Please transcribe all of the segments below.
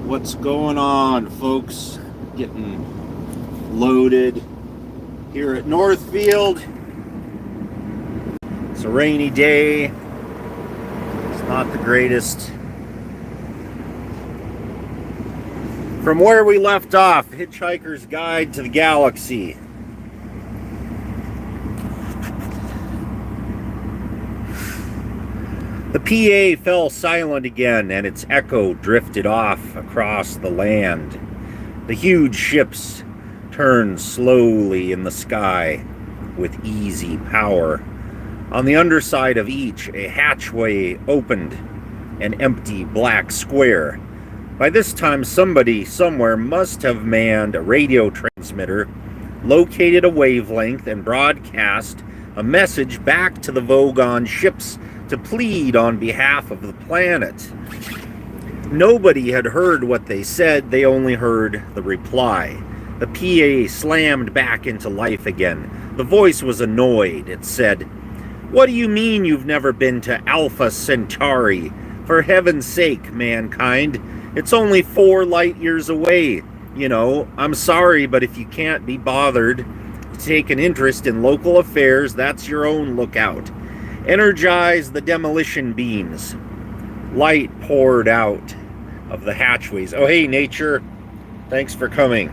What's going on, folks? Getting loaded here at Northfield. It's a rainy day. It's not the greatest. From where we left off, Hitchhiker's Guide to the Galaxy. The PA fell silent again, and its echo drifted off across the land. The huge ships turned slowly in the sky with easy power. On the underside of each, a hatchway opened, an empty black square. By this time, somebody somewhere must have manned a radio transmitter, located a wavelength, and broadcast a message back to the Vogon ships to plead on behalf of the planet. Nobody had heard what they said, they only heard the reply. The PA slammed back into life again. The voice was annoyed. It said, "What do you mean you've never been to Alpha Centauri? For heaven's sake, mankind, it's only 4 light years away. You know, I'm sorry, but if you can't be bothered to take an interest in local affairs, that's your own lookout. Energize the demolition beams." Light poured out of the hatchways. Oh, hey, nature. Thanks for coming.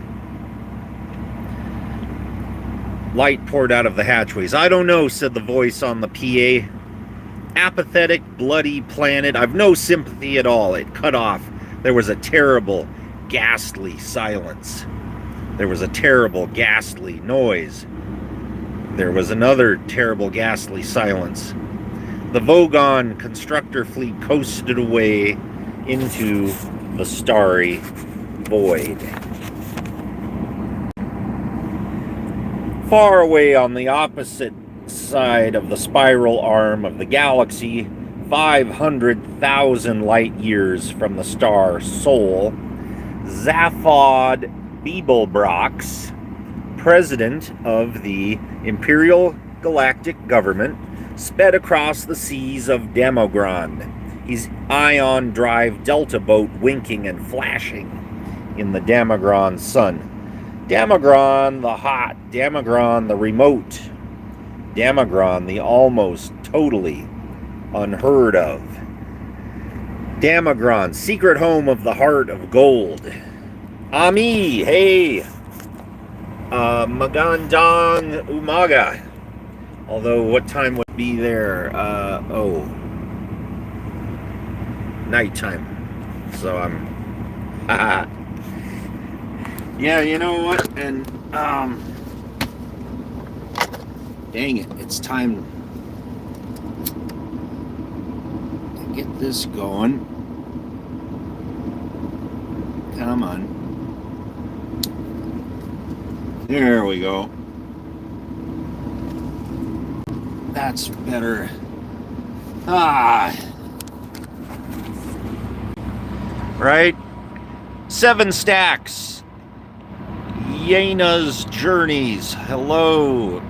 Light poured out of the hatchways. "I don't know," said the voice on the PA. "Apathetic, bloody planet. I've no sympathy at all." It cut off. There was a terrible, ghastly silence. There was a terrible, ghastly noise. There was another terrible, ghastly silence. The Vogon constructor fleet coasted away into the starry void. Far away on the opposite side of the spiral arm of the galaxy, 500,000 light years from the star Sol, Zaphod Beeblebrox, president of the Imperial Galactic Government, sped across the seas of Demogron, his ion drive delta boat winking and flashing in the Demogron sun. Demogron the hot, Demogron the remote, Demogron the almost totally unheard of. Demogron, secret home of the heart of gold. Ami, hey! Magandang Umaga. Although, what time would be there? Nighttime. So I'm... yeah, you know what? And, dang it, it's time to get this going. Come on. There we go. That's better. Right? 7 stacks. Yena's Journeys. Hello.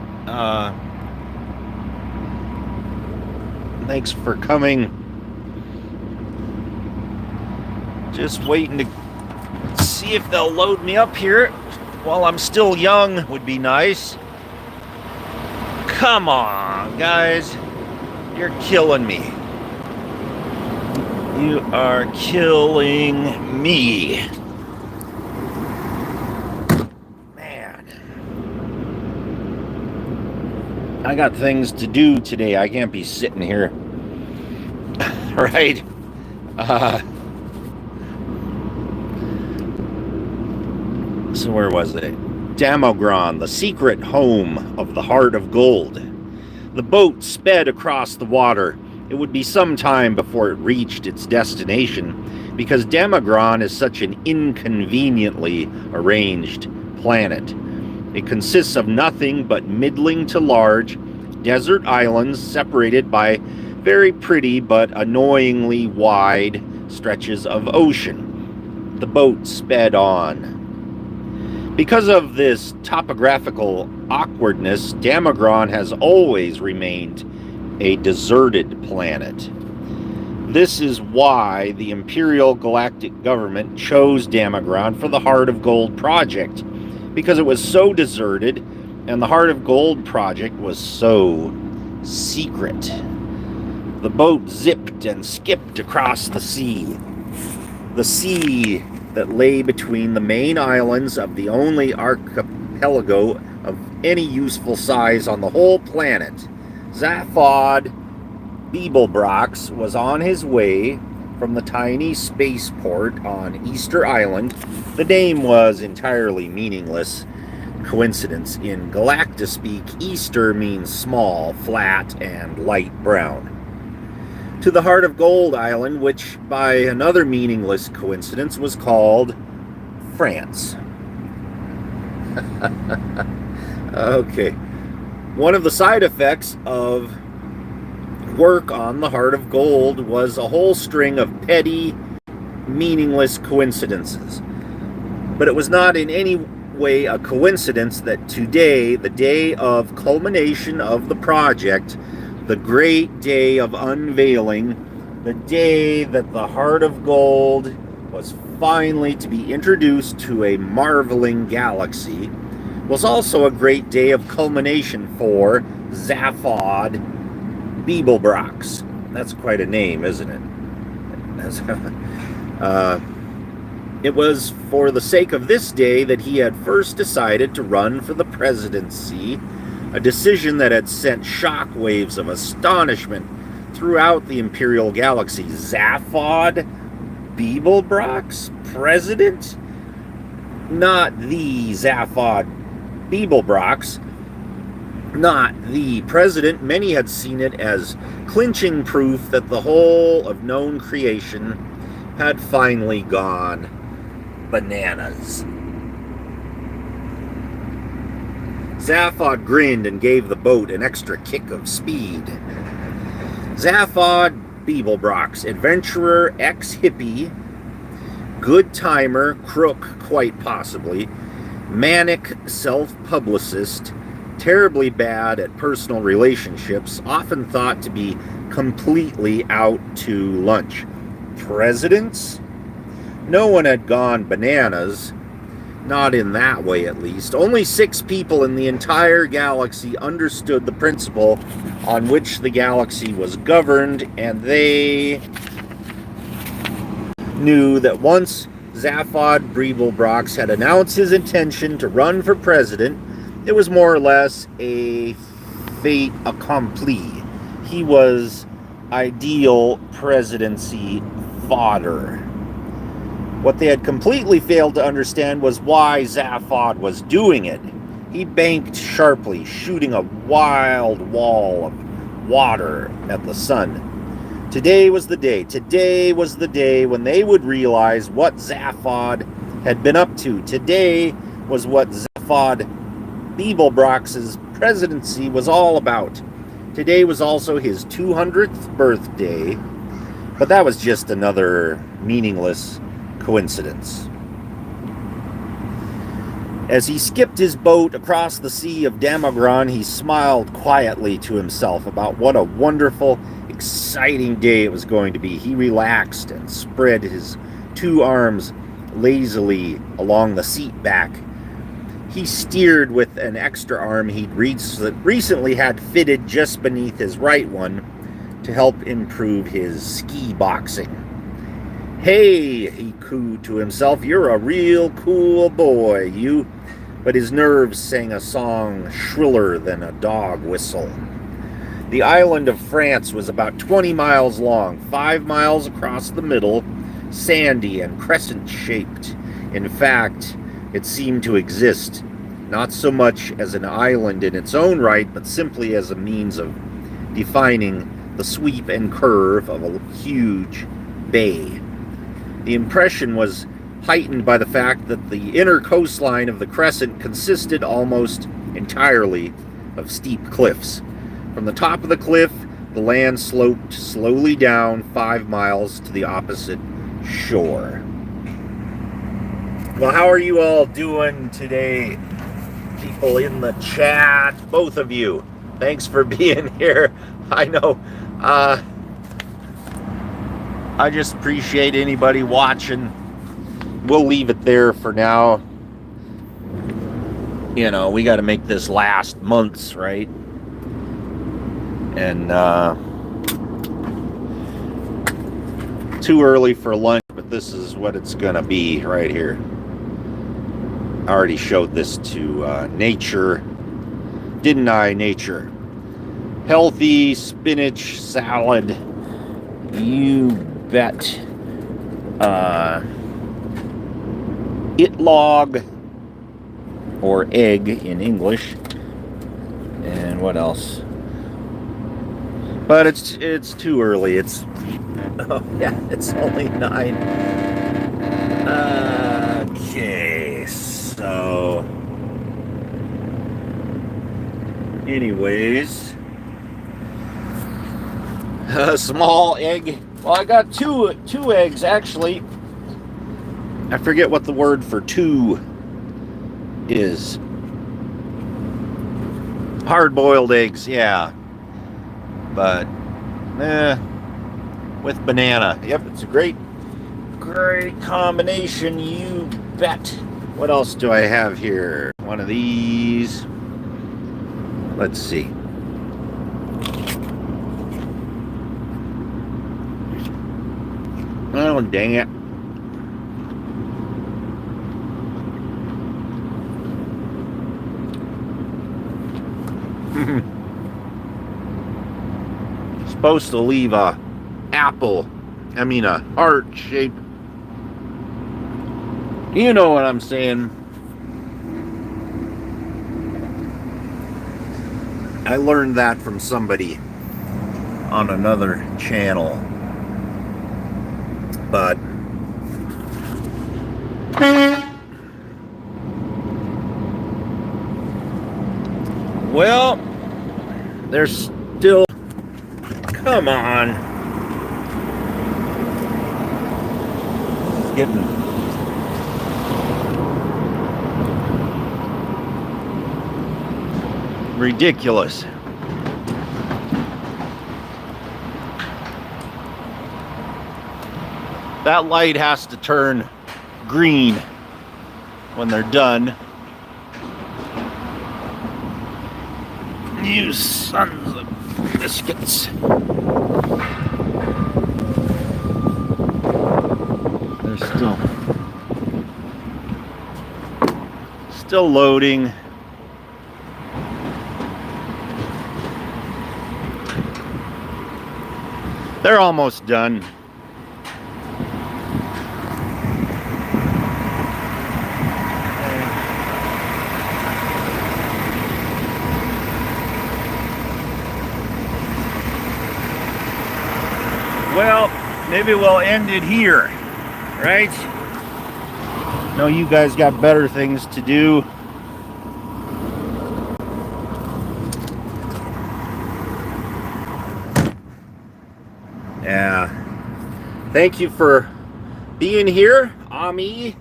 Thanks for coming. Just waiting to see if they'll load me up here while I'm still young. Would be nice. Come on, guys. You're killing me. You are killing me. Man. I got things to do today. I can't be sitting here. Right? So where was it? Demogron, the secret home of the heart of gold. The boat sped across the water. It would be some time before it reached its destination, because Demogron is such an inconveniently arranged planet. It consists of nothing but middling to large desert islands separated by very pretty but annoyingly wide stretches of ocean. The boat sped on. Because of this topographical awkwardness, Demogron has always remained a deserted planet. This is why the Imperial Galactic Government chose Damagran for the Heart of Gold project, because it was so deserted and the Heart of Gold project was so secret. The boat zipped and skipped across the sea that lay between the main islands of the only archipelago of any useful size on the whole planet. Zaphod Beeblebrox was on his way from the tiny spaceport on Easter Island. The name was entirely meaningless. Coincidence. In Galactaspeak, Easter means small, flat, and light brown. To the Heart of Gold Island, which by another meaningless coincidence was called France. Okay. One of the side effects of work on the Heart of Gold was a whole string of petty, meaningless coincidences. But it was not in any way a coincidence that today, the day of culmination of the project, the great day of unveiling, the day that the Heart of Gold was finally to be introduced to a marveling galaxy, was also a great day of culmination for Zaphod Beeblebrox. That's quite a name, isn't it? It was for the sake of this day that he had first decided to run for the presidency, a decision that had sent shockwaves of astonishment throughout the Imperial Galaxy. Zaphod Beeblebrox? President? Not the Zaphod Beeblebrox. Not the president. Many had seen it as clinching proof that the whole of known creation had finally gone bananas. Zaphod grinned and gave the boat an extra kick of speed. Zaphod Beeblebrox, adventurer, ex-hippie, good timer, crook quite possibly, manic self-publicist, terribly bad at personal relationships, often thought to be completely out to lunch. Presidents? No one had gone bananas. Not in that way, at least. Only 6 people in the entire galaxy understood the principle on which the galaxy was governed, and they knew that once Zaphod Beeblebrox had announced his intention to run for president, it was more or less a fait accompli. He was ideal presidency fodder. What they had completely failed to understand was why Zaphod was doing it. He banked sharply, shooting a wild wall of water at the sun. Today was the day. Today was the day when they would realize what Zaphod had been up to. Today was what Zaphod Beeblebrox's presidency was all about. Today was also his 200th birthday, but that was just another meaningless coincidence. As he skipped his boat across the Sea of Damagran, he smiled quietly to himself about what a wonderful, exciting day it was going to be. He relaxed and spread his 2 arms lazily along the seat back. He steered with an extra arm he'd recently had fitted just beneath his right one to help improve his ski boxing. "Hey," he cooed to himself, "you're a real cool boy, you." But his nerves sang a song shriller than a dog whistle. The island of France was about 20 miles long, 5 miles across the middle, sandy and crescent-shaped. In fact, it seemed to exist, not so much as an island in its own right, but simply as a means of defining the sweep and curve of a huge bay. The impression was heightened by the fact that the inner coastline of the crescent consisted almost entirely of steep cliffs. From the top of the cliff, the land sloped slowly down 5 miles to the opposite shore. Well, how are you all doing today? People in the chat, both of you, thanks for being here. I know I just appreciate anybody watching. We'll leave it there for now. You know, we got to make this last months, right? And too early for lunch, but this is what it's gonna be right here. I already showed this to Nature, didn't I, Nature? Healthy spinach salad, you bet. Itlog, or egg in English. And what else? But it's too early. It's, oh yeah, it's only 9. Okay, so anyways, a small egg. Well, I got two eggs actually. I forget what the word for two is. Hard-boiled eggs, yeah. But with banana. Yep, it's a great combination, you bet. What else do I have here? One of these. Let's see. Oh, dang it. Supposed to leave a apple, I mean a heart shape. You know what I'm saying. I learned that from somebody on another channel. But well, there's still, come on. It's getting ridiculous. That light has to turn green when they're done. You sons of biscuits. They're still loading. They're almost done. Well, maybe we'll end it here, right? No, you guys got better things to do. Yeah. Thank you for being here. Ami,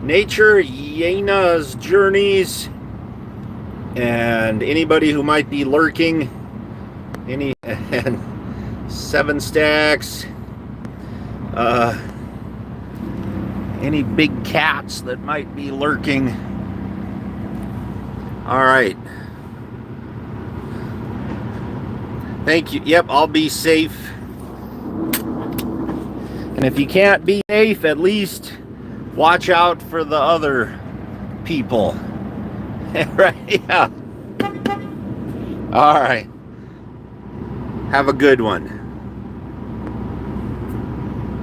Nature, Yena's Journeys, and anybody who might be lurking. And 7 Stacks. Any big cats that might be lurking. All right. Thank you. Yep, I'll be safe. And if you can't be safe, at least watch out for the other people. Right? Yeah. All right. Have a good one.